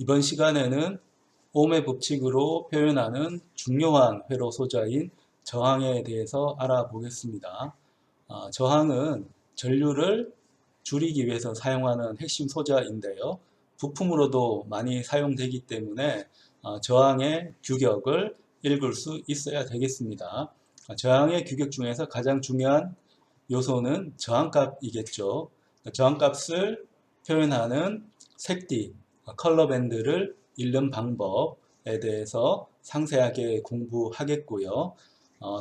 이번 시간에는 옴의 법칙으로 표현하는 중요한 회로 소자인 저항에 대해서 알아보겠습니다. 저항은 전류를 줄이기 위해서 사용하는 핵심 소자인데요. 부품으로도 많이 사용되기 때문에 저항의 규격을 읽을 수 있어야 되겠습니다. 저항의 규격 중에서 가장 중요한 요소는 저항값이겠죠. 저항값을 표현하는 색띠, 컬러 밴드를 읽는 방법에 대해서 상세하게 공부하겠고요.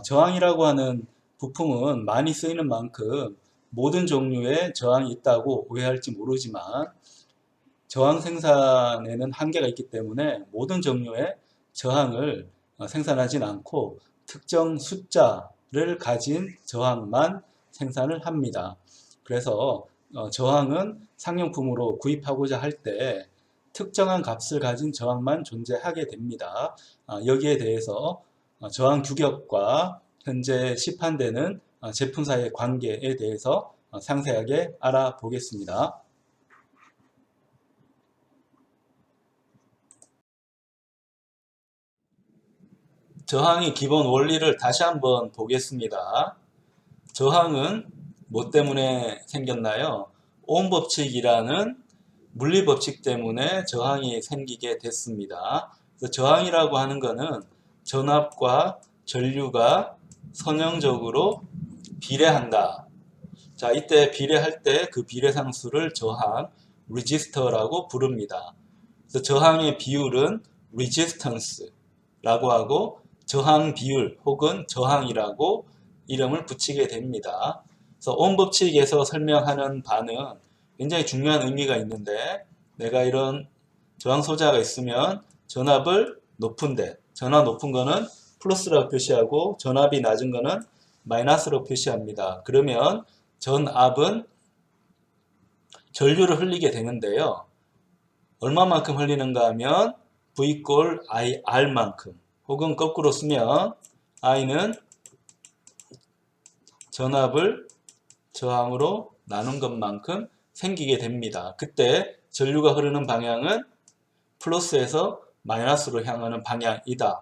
저항이라고 하는 부품은 많이 쓰이는 만큼 모든 종류의 저항이 있다고 오해할지 모르지만 저항 생산에는 한계가 있기 때문에 모든 종류의 저항을 생산하진 않고 특정 숫자를 가진 저항만 생산을 합니다. 그래서 저항은 상용품으로 구입하고자 할 때 특정한 값을 가진 저항만 존재하게 됩니다. 여기에 대해서 저항 규격과 현재 시판되는 제품사의 관계에 대해서 상세하게 알아보겠습니다. 저항의 기본 원리를 다시 한번 보겠습니다. 저항은 뭐 때문에 생겼나요? 옴 법칙이라는 물리 법칙 때문에 저항이 생기게 됐습니다. 그래서 저항이라고 하는 것은 전압과 전류가 선형적으로 비례한다. 자, 이때 비례할 때 그 비례 상수를 저항, 레지스터라고 부릅니다. 그래서 저항의 비율은 레지스턴스라고 하고 저항 비율 혹은 저항이라고 이름을 붙이게 됩니다. 그래서 옴 법칙에서 설명하는 바는 굉장히 중요한 의미가 있는데 내가 이런 저항 소자가 있으면 전압을 높은데 전압 높은 거는 플러스라고 표시하고 전압이 낮은 거는 마이너스로 표시합니다. 그러면 전압은 전류를 흘리게 되는데요. 얼마만큼 흘리는가 하면 V 꼴 IR만큼 혹은 거꾸로 쓰면 I는 전압을 저항으로 나눈 것만큼 생기게 됩니다. 그때 전류가 흐르는 방향은 플러스에서 마이너스로 향하는 방향이다.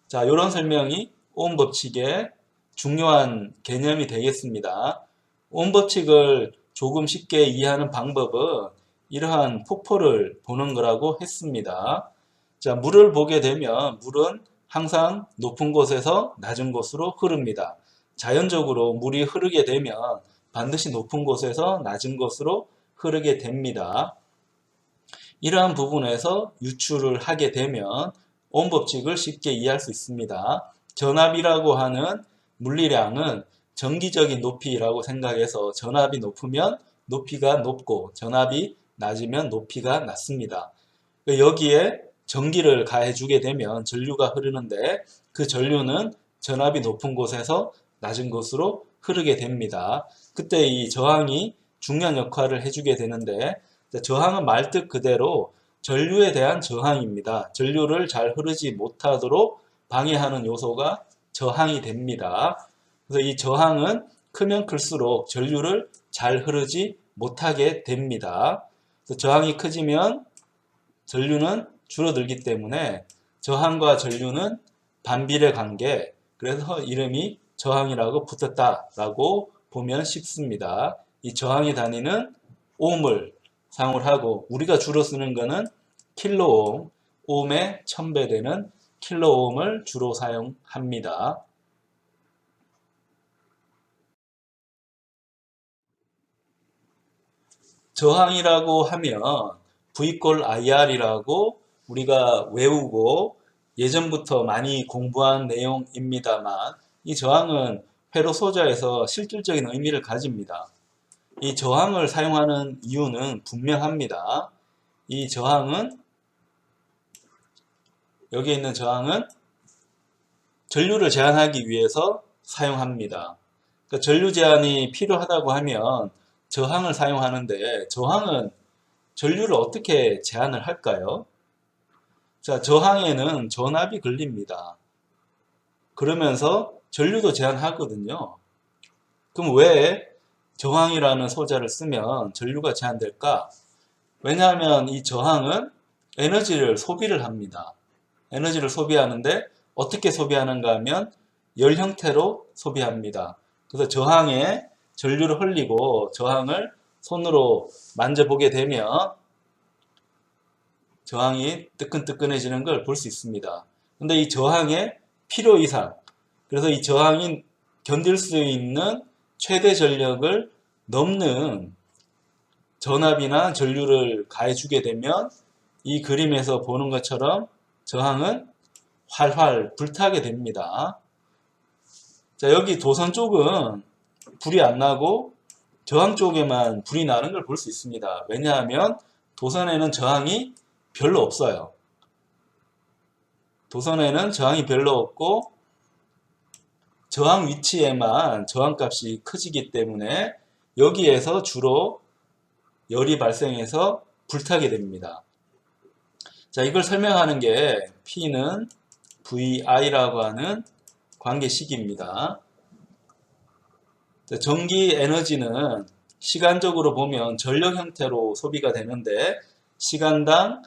자, 이런 설명이 옴 법칙의 중요한 개념이 되겠습니다. 옴 법칙을 조금 쉽게 이해하는 방법은 이러한 폭포를 보는 거라고 했습니다. 자, 물을 보게 되면 물은 항상 높은 곳에서 낮은 곳으로 흐릅니다. 자연적으로 물이 흐르게 되면 반드시 높은 곳에서 낮은 곳으로 흐르게 됩니다. 이러한 부분에서 유출을 하게 되면 옴 법칙을 쉽게 이해할 수 있습니다. 전압이라고 하는 물리량은 정기적인 높이라고 생각해서 전압이 높으면 높이가 높고 전압이 낮으면 높이가 낮습니다. 여기에 전기를 가해주게 되면 전류가 흐르는데 그 전류는 전압이 높은 곳에서 낮은 곳으로 흐르게 됩니다. 그때 이 저항이 중요한 역할을 해주게 되는데 저항은 말뜻 그대로 전류에 대한 저항입니다. 전류를 잘 흐르지 못하도록 방해하는 요소가 저항이 됩니다. 그래서 이 저항은 크면 클수록 전류를 잘 흐르지 못하게 됩니다. 그래서 저항이 커지면 전류는 줄어들기 때문에 저항과 전류는 반비례 관계, 그래서 이름이 저항이라고 붙었다라고 보면 쉽습니다. 이 저항의 단위는 옴을 사용을 하고 우리가 주로 쓰는 거는 킬로옴, 옴의 1000배 되는 킬로옴을 주로 사용합니다. 저항이라고 하면 V 꼴 IR이라고 우리가 외우고 예전부터 많이 공부한 내용입니다만 이 저항은 회로 소자에서 실질적인 의미를 가집니다. 이 저항을 사용하는 이유는 분명합니다. 이 저항은 여기 있는 저항은 전류를 제한하기 위해서 사용합니다. 그러니까 전류 제한이 필요하다고 하면 저항을 사용하는데 저항은 전류를 어떻게 제한을 할까요? 자, 저항에는 전압이 걸립니다. 그러면서 전류도 제한하거든요. 그럼 왜 저항이라는 소자를 쓰면 전류가 제한될까? 왜냐하면 이 저항은 에너지를 소비를 합니다. 에너지를 소비하는데 어떻게 소비하는가 하면 열 형태로 소비합니다. 그래서 저항에 전류를 흘리고 저항을 손으로 만져보게 되면 저항이 뜨끈뜨끈해지는 걸 볼 수 있습니다. 근데 이 저항의 필요 이상, 그래서 이 저항이 견딜 수 있는 최대 전력을 넘는 전압이나 전류를 가해주게 되면 이 그림에서 보는 것처럼 저항은 활활 불타게 됩니다. 자, 여기 도선 쪽은 불이 안 나고 저항 쪽에만 불이 나는 걸 볼 수 있습니다. 왜냐하면 도선에는 저항이 별로 없어요. 도선에는 저항이 별로 없고 저항 위치에만 저항값이 커지기 때문에 여기에서 주로 열이 발생해서 불타게 됩니다. 자, 이걸 설명하는 게 P는 VI라고 하는 관계식입니다. 전기 에너지는 시간적으로 보면 전력 형태로 소비가 되는데 시간당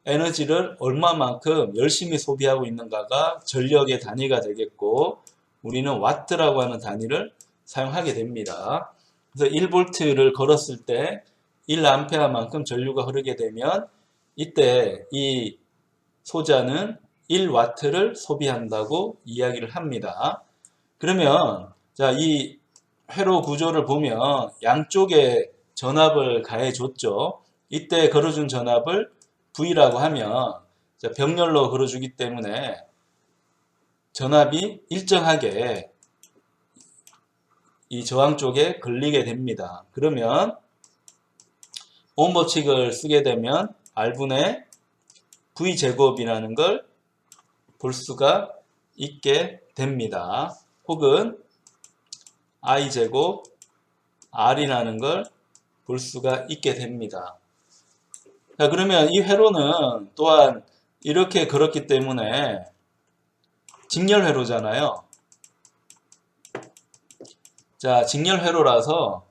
에너지를 얼마만큼 열심히 소비하고 있는가가 전력의 단위가 되겠고 우리는 와트라고 하는 단위를 사용하게 됩니다. 그래서 1V를 걸었을 때 1A만큼 전류가 흐르게 되면 이때 이 소자는 1W를 소비한다고 이야기를 합니다. 그러면 자, 이 회로 구조를 보면 양쪽에 전압을 가해줬죠. 이때 걸어준 전압을 V라고 하면 병렬로 걸어주기 때문에 전압이 일정하게 이 저항 쪽에 걸리게 됩니다. 그러면 오hm 법칙을 쓰게 되면 R분의 V제곱이라는 걸 볼 수가 있게 됩니다. 혹은 I제곱 R이라는 걸 볼 수가 있게 됩니다. 자, 그러면 이 회로는 또한 이렇게 걸었기 때문에 직렬회로잖아요. 자, 직렬회로라서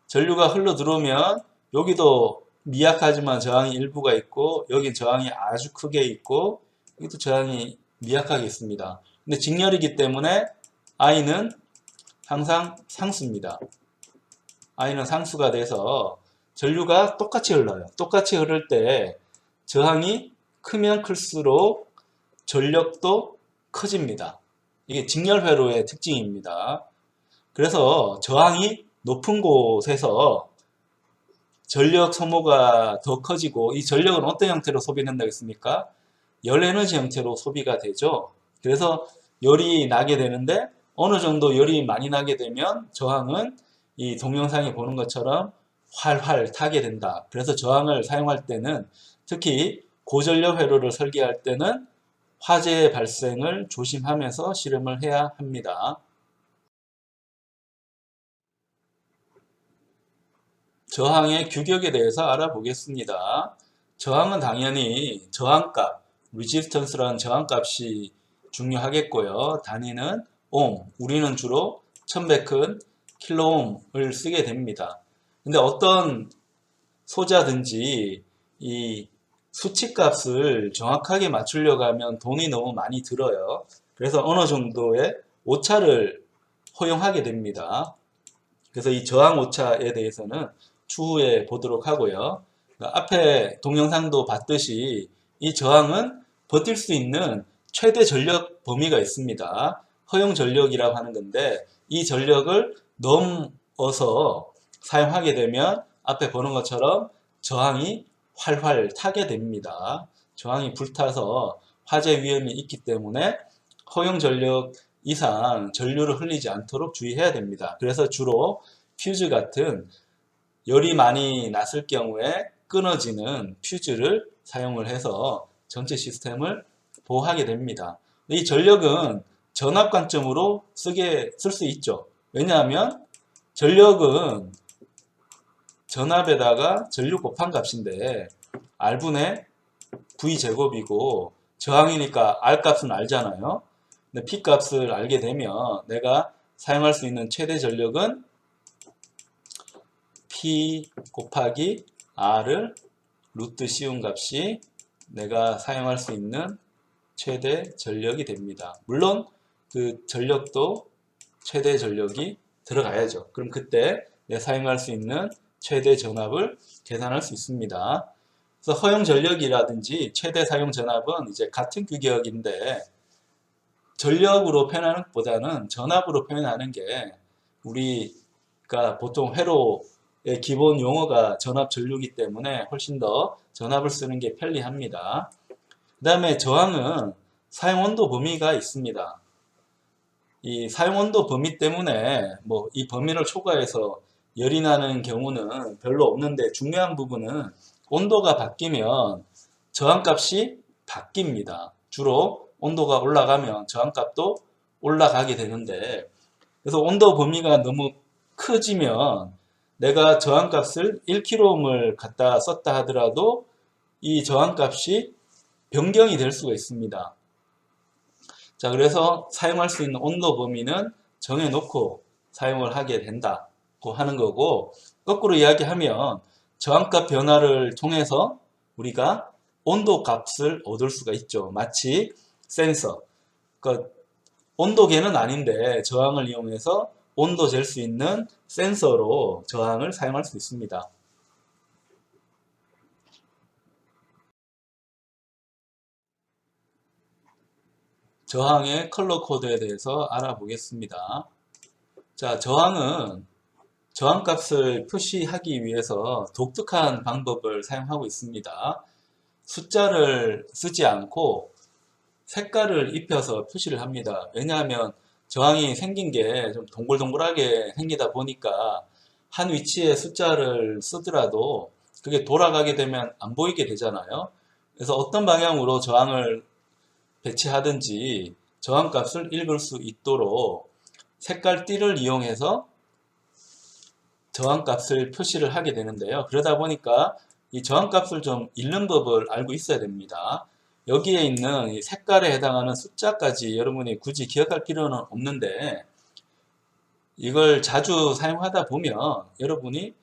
전류가 흘러 들어오면 여기도 미약하지만 저항이 일부가 있고 여기 저항이 아주 크게 있고 여기도 저항이 미약하게 있습니다. 근데 직렬이기 때문에 I는 항상 상수입니다. I는 상수가 돼서 전류가 똑같이 흘러요. 똑같이 흐를 때 저항이 크면 클수록 전력도 커집니다. 이게 직렬회로의 특징입니다. 그래서 저항이 높은 곳에서 전력 소모가 더 커지고 이 전력은 어떤 형태로 소비된다고 했습니까? 열 에너지 형태로 소비가 되죠. 그래서 열이 나게 되는데 어느 정도 열이 많이 나게 되면 저항은 이 동영상에 보는 것처럼 활활 타게 된다. 그래서 저항을 사용할 때는 특히 고전력 회로를 설계할 때는 화재 발생을 조심하면서 실험을 해야 합니다. 저항의 규격에 대해서 알아보겠습니다. 저항은 당연히 저항값, 레지스턴스라는 저항값이 중요하겠고요. 단위는 옴, 우리는 주로 1100큰 킬로옴을 쓰게 됩니다. 근데 어떤 소자든지 이 수치값을 정확하게 맞추려고 하면 돈이 너무 많이 들어요. 그래서 어느 정도의 오차를 허용하게 됩니다. 그래서 이 저항 오차에 대해서는 추후에 보도록 하고요. 앞에 동영상도 봤듯이 이 저항은 버틸 수 있는 최대 전력 범위가 있습니다. 허용 전력이라고 하는 건데 이 전력을 넘어서 사용하게 되면 앞에 보는 것처럼 저항이 활활 타게 됩니다. 저항이 불타서 화재 위험이 있기 때문에 허용 전력 이상 전류를 흘리지 않도록 주의해야 됩니다. 그래서 주로 퓨즈 같은 열이 많이 났을 경우에 끊어지는 퓨즈를 사용을 해서 전체 시스템을 보호하게 됩니다. 이 전력은 전압 관점으로 쓸 수 있죠. 왜냐하면 전력은 전압에다가 전류 곱한 값인데 R분의 V제곱이고 저항이니까 R값은 알잖아요. 근데 P값을 알게 되면 내가 사용할 수 있는 최대 전력은 P 곱하기 R을 루트 씌운 값이 내가 사용할 수 있는 최대 전력이 됩니다. 물론 그 전력도 최대 전력이 들어가야죠. 그럼 그때 내 사용할 수 있는 최대 전압을 계산할 수 있습니다. 그래서 허용 전력이라든지 최대 사용 전압은 이제 같은 규격인데 전력으로 표현하는 것보다는 전압으로 표현하는 게 우리가 보통 회로의 기본 용어가 전압 전류이기 때문에 훨씬 더 전압을 쓰는 게 편리합니다. 그 다음에 저항은 사용 온도 범위가 있습니다. 이 사용 온도 범위 때문에 뭐 이 범위를 초과해서 열이 나는 경우는 별로 없는데 중요한 부분은 온도가 바뀌면 저항값이 바뀝니다. 주로 온도가 올라가면 저항값도 올라가게 되는데 그래서 온도 범위가 너무 커지면 내가 저항값을 1kΩ을 갖다 썼다 하더라도 이 저항값이 변경이 될 수가 있습니다. 자, 그래서 사용할 수 있는 온도 범위는 정해놓고 사용을 하게 된다고 하는 거고, 거꾸로 이야기하면 저항값 변화를 통해서 우리가 온도 값을 얻을 수가 있죠. 마치 센서, 그러니까 온도계는 아닌데 저항을 이용해서 온도 잴 수 있는 센서로 저항을 사용할 수 있습니다. 저항의 컬러 코드에 대해서 알아보겠습니다. 자, 저항은 저항값을 표시하기 위해서 독특한 방법을 사용하고 있습니다. 숫자를 쓰지 않고 색깔을 입혀서 표시를 합니다. 왜냐하면 저항이 생긴 게 좀 동글동글하게 생기다 보니까 한 위치에 숫자를 쓰더라도 그게 돌아가게 되면 안 보이게 되잖아요. 그래서 어떤 방향으로 저항을 배치하든지 저항값을 읽을 수 있도록 색깔 띠를 이용해서 저항값을 표시를 하게 되는데요. 그러다 보니까 이 저항값을 좀 읽는 법을 알고 있어야 됩니다. 여기에 있는 이 색깔에 해당하는 숫자까지 여러분이 굳이 기억할 필요는 없는데 이걸 자주 사용하다 보면 여러분이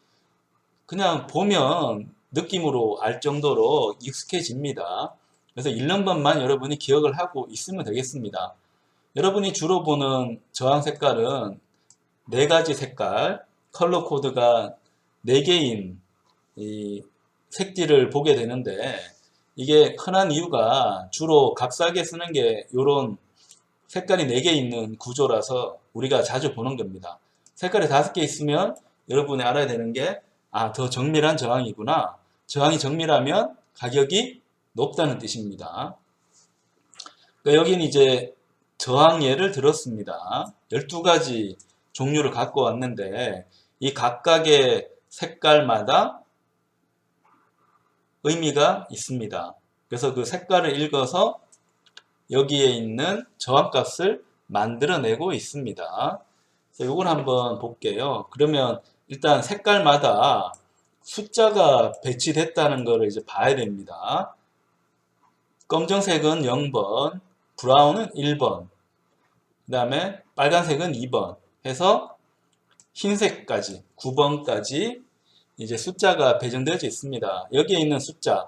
그냥 보면 느낌으로 알 정도로 익숙해집니다. 그래서 읽는 법만 여러분이 기억을 하고 있으면 되겠습니다. 여러분이 주로 보는 저항 색깔은 4가지 색깔, 컬러 코드가 4개인 이 색띠를 보게 되는데 이게 흔한 이유가 주로 값싸게 쓰는 게 이런 색깔이 4개 있는 구조라서 우리가 자주 보는 겁니다. 색깔이 5개 있으면 여러분이 알아야 되는 게 더 정밀한 저항이구나. 저항이 정밀하면 가격이 높다는 뜻입니다. 그러니까 여기는 이제 저항 예를 들었습니다. 12가지 종류를 갖고 왔는데 이 각각의 색깔마다 의미가 있습니다. 그래서 그 색깔을 읽어서 여기에 있는 저항값을 만들어내고 있습니다. 그래서 이걸 한번 볼게요. 그러면 일단 색깔마다 숫자가 배치됐다는 것을 이제 봐야 됩니다. 검정색은 0번, 브라운은 1번, 그 다음에 빨간색은 2번 해서 흰색까지 9번까지 이제 숫자가 배정되어 있습니다. 여기에 있는 숫자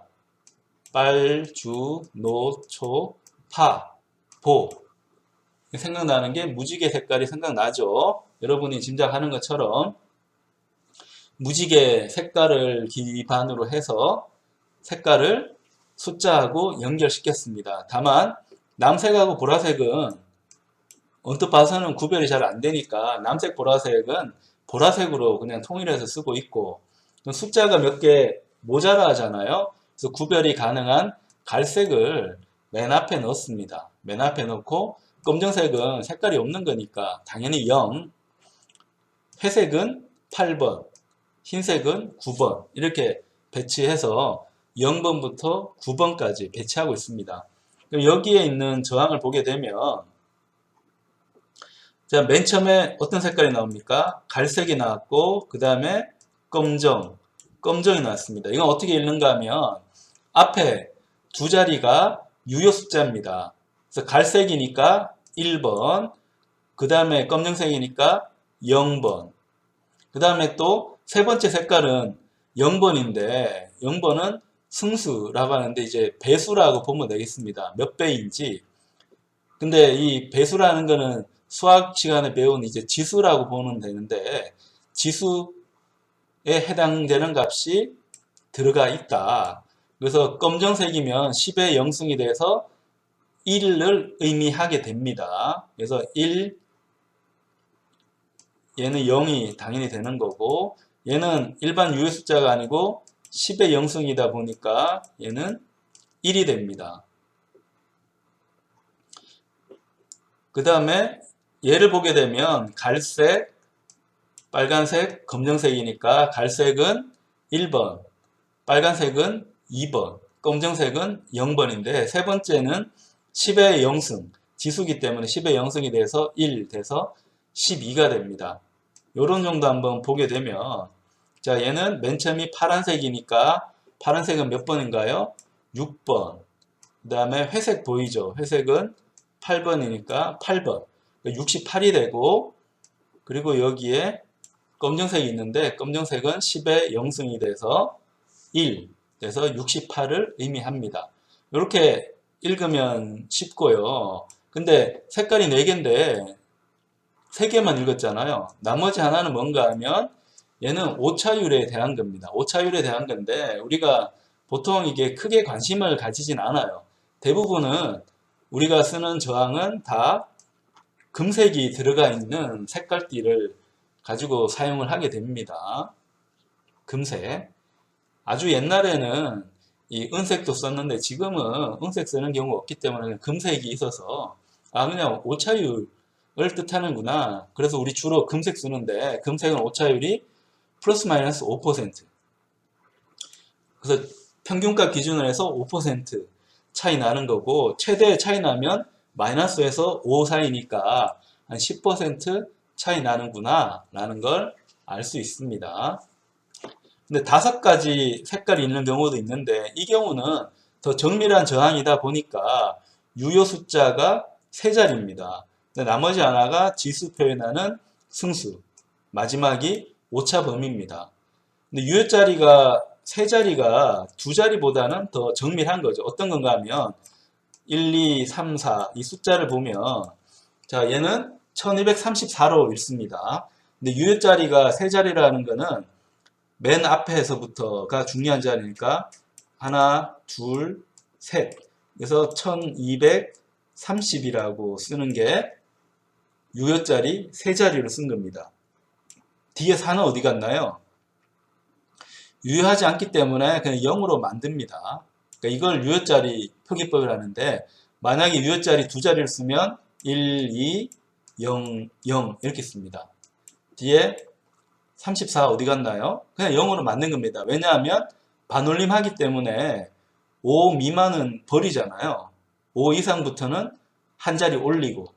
빨, 주, 노, 초, 파, 보 생각나는 게 무지개 색깔이 생각나죠. 여러분이 짐작하는 것처럼 무지개 색깔을 기반으로 해서 색깔을 숫자하고 연결시켰습니다. 다만 남색하고 보라색은 언뜻 봐서는 구별이 잘 안 되니까 남색, 보라색은 보라색으로 그냥 통일해서 쓰고 있고 숫자가 몇 개 모자라 하잖아요. 그래서 구별이 가능한 갈색을 맨 앞에 넣습니다. 맨 앞에 넣고 검정색은 색깔이 없는 거니까 당연히 0, 회색은 8번, 흰색은 9번 이렇게 배치해서 0번부터 9번까지 배치하고 있습니다. 그럼 여기에 있는 저항을 보게 되면 자, 맨 처음에 어떤 색깔이 나옵니까? 갈색이 나왔고 그 다음에 검정이 나왔습니다. 이건 어떻게 읽는가 하면 앞에 두 자리가 유효 숫자입니다. 그래서 갈색이니까 1번, 그 다음에 검정색이니까 0번, 그 다음에 또 세 번째 색깔은 0번인데 0번은 승수라고 하는데 이제 배수라고 보면 되겠습니다. 몇 배인지. 근데 이 배수라는 거는 수학 시간에 배운 이제 지수라고 보면 되는데 지수에 해당되는 값이 들어가 있다. 그래서 검정색이면 10의 0승이 돼서 1을 의미하게 됩니다. 그래서 1, 얘는 0이 당연히 되는 거고 얘는 일반 유효 숫자가 아니고 10의 0승이다 보니까 얘는 1이 됩니다. 그 다음에 얘를 보게 되면 갈색, 빨간색, 검정색이니까 갈색은 1번, 빨간색은 2번, 검정색은 0번인데 세 번째는 10의 0승, 지수기 때문에 10의 0승이 돼서 1 돼서 12가 됩니다. 요런 정도 한번 보게 되면 자 얘는 맨 처음이 파란색이니까 파란색은 몇 번인가요? 6번. 그 다음에 회색 보이죠? 회색은 8번이니까 8번. 68이 되고 그리고 여기에 검정색이 있는데 검정색은 10의 0승이 돼서 1 돼서 68을 의미합니다. 이렇게 읽으면 쉽고요. 근데 색깔이 4개인데 3개만 읽었잖아요. 나머지 하나는 뭔가 하면 얘는 오차율에 대한 겁니다. 오차율에 대한 건데 우리가 보통 이게 크게 관심을 가지진 않아요. 대부분은 우리가 쓰는 저항은 다 금색이 들어가 있는 색깔띠를 가지고 사용을 하게 됩니다. 금색. 아주 옛날에는 이 은색도 썼는데 지금은 은색 쓰는 경우가 없기 때문에 금색이 있어서 아 그냥 오차율을 뜻하는구나. 그래서 우리 주로 금색 쓰는데 금색은 오차율이 플러스 마이너스 5%. 그래서 평균값 기준으로 해서 5% 차이 나는 거고 최대 차이 나면 마이너스에서 5 사이니까 한 10% 차이 나는구나 라는 걸 알 수 있습니다. 근데 5가지 색깔이 있는 경우도 있는데 이 경우는 더 정밀한 저항이다 보니까 유효 숫자가 3자리입니다. 나머지 하나가 지수 표현하는 승수, 마지막이 오차 범위입니다. 근데 유효 자리가 3자리가 2자리보다는 더 정밀한 거죠. 어떤 건가 하면 1, 2, 3, 4 이 숫자를 보면 자 얘는 1234로 읽습니다. 근데 유효 자리가 3자리라는 거는 맨 앞에서부터가 중요한 자리니까 하나, 둘, 셋. 그래서 1230이라고 쓰는 게 유효 자리 3자리로 쓴 겁니다. 뒤에 4는 어디 갔나요? 유효하지 않기 때문에 그냥 0으로 만듭니다. 그러니까 이걸 유효자리 표기법을 하는데 만약에 유효자리 2자리를 쓰면 1, 2, 0, 0 이렇게 씁니다. 뒤에 34 어디 갔나요? 그냥 0으로 만든 겁니다. 왜냐하면 반올림 하기 때문에 5 미만은 버리잖아요. 5 이상부터는 한 자리 올리고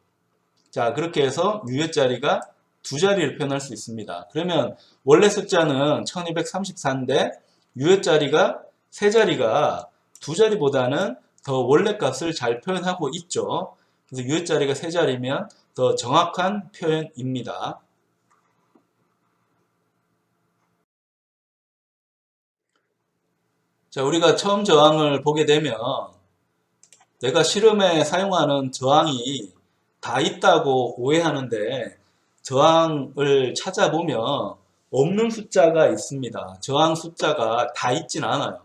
자 그렇게 해서 유효자리가 2자리를 표현할 수 있습니다. 그러면 원래 숫자는 1234인데 유효자리가 3자리가 2자리보다는 더 원래 값을 잘 표현하고 있죠. 그래서 유효자리가 3자리면 더 정확한 표현입니다. 자, 우리가 처음 저항을 보게 되면 내가 실험에 사용하는 저항이 다 있다고 오해하는데 저항을 찾아보면 없는 숫자가 있습니다. 저항 숫자가 다 있진 않아요.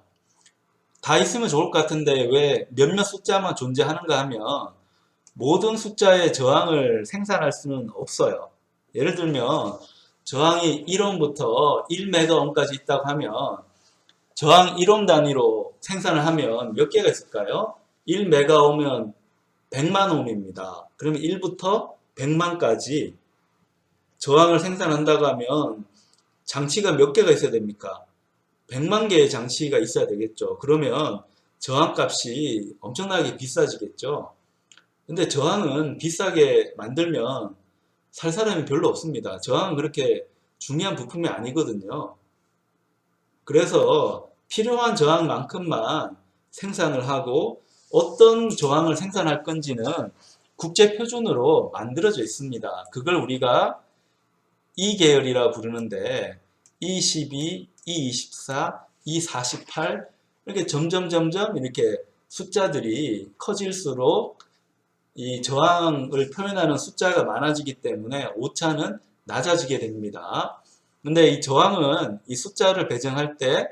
다 있으면 좋을 것 같은데 왜 몇몇 숫자만 존재하는가 하면 모든 숫자의 저항을 생산할 수는 없어요. 예를 들면 저항이 1옴부터 1메가옴까지 있다고 하면 저항 1옴 단위로 생산을 하면 몇 개가 있을까요? 1메가옴이면 100만 옴입니다. 그러면 1부터 100만까지 저항을 생산한다고 하면 장치가 몇 개가 있어야 됩니까? 100만 개의 장치가 있어야 되겠죠. 그러면 저항값이 엄청나게 비싸지겠죠. 근데 저항은 비싸게 만들면 살 사람이 별로 없습니다. 저항은 그렇게 중요한 부품이 아니거든요. 그래서 필요한 저항만큼만 생산을 하고 어떤 저항을 생산할 건지는 국제 표준으로 만들어져 있습니다. 그걸 우리가 E 계열이라고 부르는데 E12, E24, E48 이렇게 점점 이렇게 숫자들이 커질수록 이 저항을 표현하는 숫자가 많아지기 때문에 오차는 낮아지게 됩니다. 근데 이 저항은 이 숫자를 배정할 때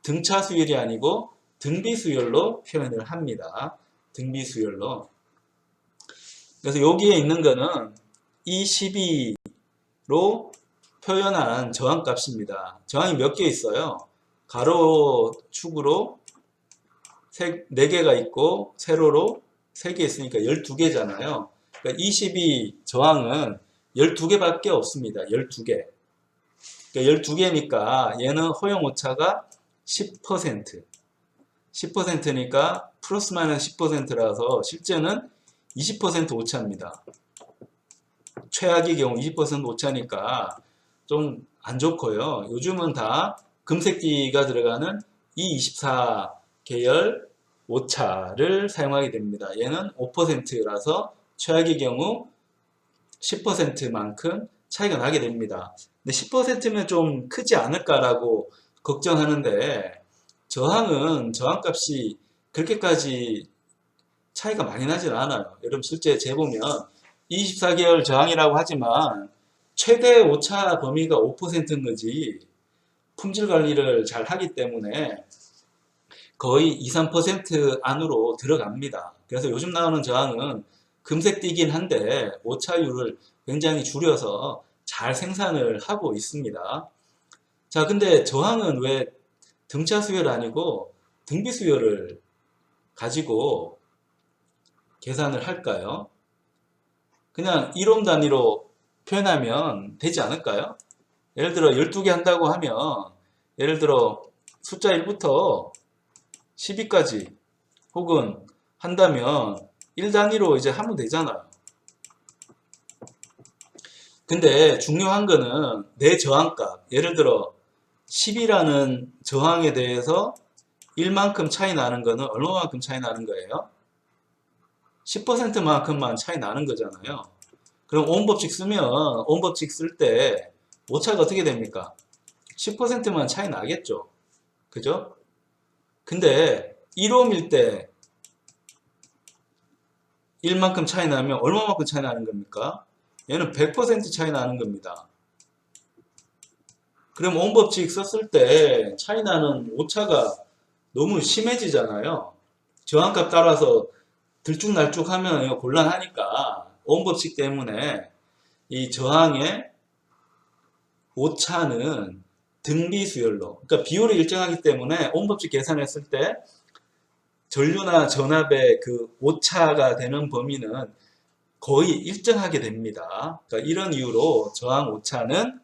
등차 수열이 아니고 등비 수열로 표현을 합니다. 등비 수열로. 그래서 여기에 있는 거는 E12로 표현한 저항값입니다. 저항이 몇 개 있어요? 가로 축으로 4개가 있고 세로로 3개 있으니까 12개잖아요. 그러니까 22 저항은 12개밖에 없습니다. 12개. 그러니까 12개니까 얘는 허용 오차가 10%. 10%니까 플러스 마이너스 10%라서 실제는 20% 오차입니다. 최악의 경우 20% 오차니까 좀 안 좋고요. 요즘은 다 금색띠가 들어가는 E24 계열 오차를 사용하게 됩니다. 얘는 5%라서 최악의 경우 10%만큼 차이가 나게 됩니다. 근데 10%면 좀 크지 않을까라고 걱정하는데 저항은 저항값이 그렇게까지 차이가 많이 나질 않아요. 여러분 실제 재보면 24개월 저항이라고 하지만 최대 오차 범위가 5%인 거지 품질 관리를 잘 하기 때문에 거의 2, 3% 안으로 들어갑니다. 그래서 요즘 나오는 저항은 금색띠긴 한데 오차율을 굉장히 줄여서 잘 생산을 하고 있습니다. 자, 근데 저항은 왜 등차 수열 아니고 등비 수열을 가지고 계산을 할까요? 그냥 이론 단위로 표현하면 되지 않을까요? 예를 들어 12개 한다고 하면 예를 들어 숫자 1부터 12까지 혹은 한다면 1단위로 이제 하면 되잖아요. 근데 중요한 거는 내 저항값, 예를 들어 10이라는 저항에 대해서 1만큼 차이 나는 거는 얼마만큼 차이 나는 거예요? 10%만큼만 차이 나는 거잖아요. 그럼 오음법칙 쓰면 오음법칙 쓸 때 오차가 어떻게 됩니까? 10%만 차이 나겠죠. 그죠? 근데 1옴일 때 1만큼 차이 나면 얼마만큼 차이 나는 겁니까? 얘는 100% 차이 나는 겁니다. 그럼 오음법칙 썼을 때 차이 나는 오차가 너무 심해지잖아요. 저항값 따라서 들쭉날쭉하면 곤란하니까 오음법칙 때문에 이 저항의 오차는 등비수열로, 그러니까 비율이 일정하기 때문에 오음법칙 계산했을 때 전류나 전압의 그 오차가 되는 범위는 거의 일정하게 됩니다. 그러니까 이런 이유로 저항 오차는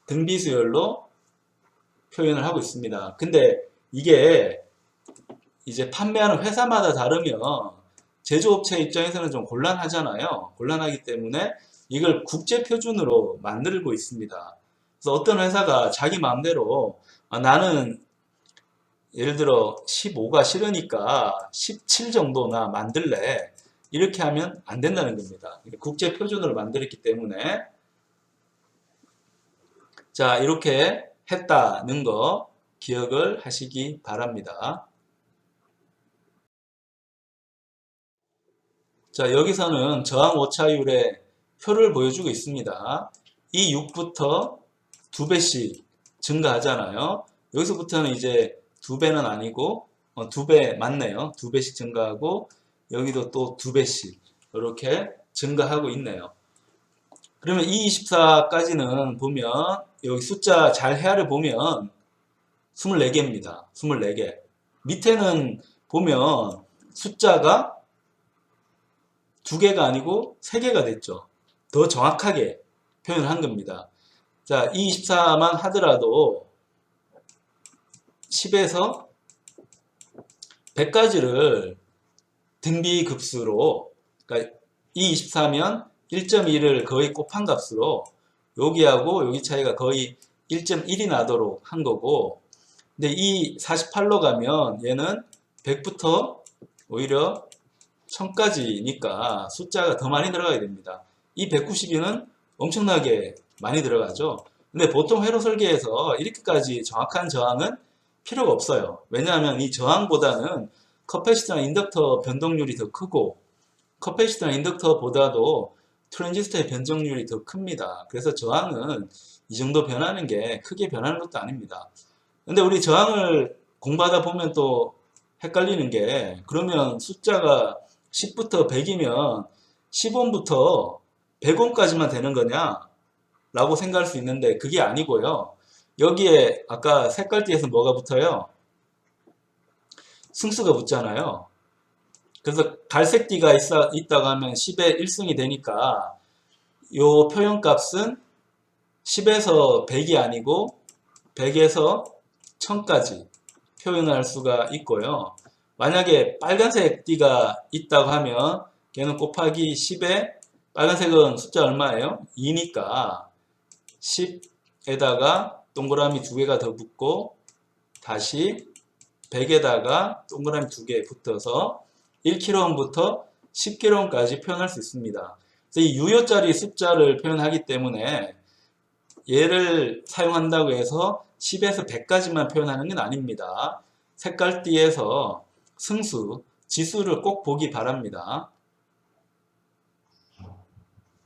등비수열로 표현을 하고 있습니다. 근데 이게 이제 판매하는 회사마다 다르면 제조업체 입장에서는 좀 곤란하잖아요. 곤란하기 때문에 이걸 국제표준으로 만들고 있습니다. 그래서 어떤 회사가 자기 마음대로 나는 예를 들어 15가 싫으니까 17 정도나 만들래. 이렇게 하면 안 된다는 겁니다. 국제표준으로 만들었기 때문에 자, 이렇게 했다는 거 기억을 하시기 바랍니다. 자, 여기서는 저항 오차율의 표를 보여주고 있습니다. 이 6부터 2배씩 증가하잖아요. 여기서부터는 이제 2배는 아니고 2배 맞네요. 2배씩 증가하고 여기도 또 2배씩 이렇게 증가하고 있네요. 그러면 이 24까지는 보면 여기 숫자 잘 헤아려 보면 24개입니다. 24개. 밑에는 보면 숫자가 2개가 아니고 3개가 됐죠. 더 정확하게 표현을 한 겁니다. 자, 이 24만 하더라도 10에서 100까지를 등비급수로, 그러니까 이 24면 1.1을 거의 곱한 값으로 여기하고 여기 차이가 거의 1.1이 나도록 한 거고, 근데 이 48로 가면 얘는 100부터 오히려 1000까지니까 숫자가 더 많이 들어가야 됩니다. 이 192는 엄청나게 많이 들어가죠. 근데 보통 회로 설계에서 이렇게까지 정확한 저항은 필요가 없어요. 왜냐하면 이 저항보다는 커패시터나 인덕터 변동률이 더 크고 커패시터나 인덕터보다도 트랜지스터의 변정률이 더 큽니다. 그래서 저항은 이 정도 변하는 게 크게 변하는 것도 아닙니다. 근데 우리 저항을 공부하다 보면 또 헷갈리는 게 그러면 숫자가 10부터 100이면 10옴부터 100옴까지만 되는 거냐? 라고 생각할 수 있는데 그게 아니고요. 여기에 아까 색깔띠에서 뭐가 붙어요? 승수가 붙잖아요. 그래서 갈색띠가 있다고 하면 10의 1승이 되니까 이 표현값은 10에서 100이 아니고 100에서 1000까지 표현할 수가 있고요. 만약에 빨간색 띠가 있다고 하면 걔는 곱하기 10에 빨간색은 숫자 얼마예요? 2니까 10에다가 동그라미 2개가 더 붙고 다시 100에다가 동그라미 2개 붙어서 1kΩ부터 10kΩ까지 표현할 수 있습니다. 그래서 이 유효짜리 숫자를 표현하기 때문에 얘를 사용한다고 해서 10에서 100까지만 표현하는 건 아닙니다. 색깔띠에서 승수, 지수를 꼭 보기 바랍니다.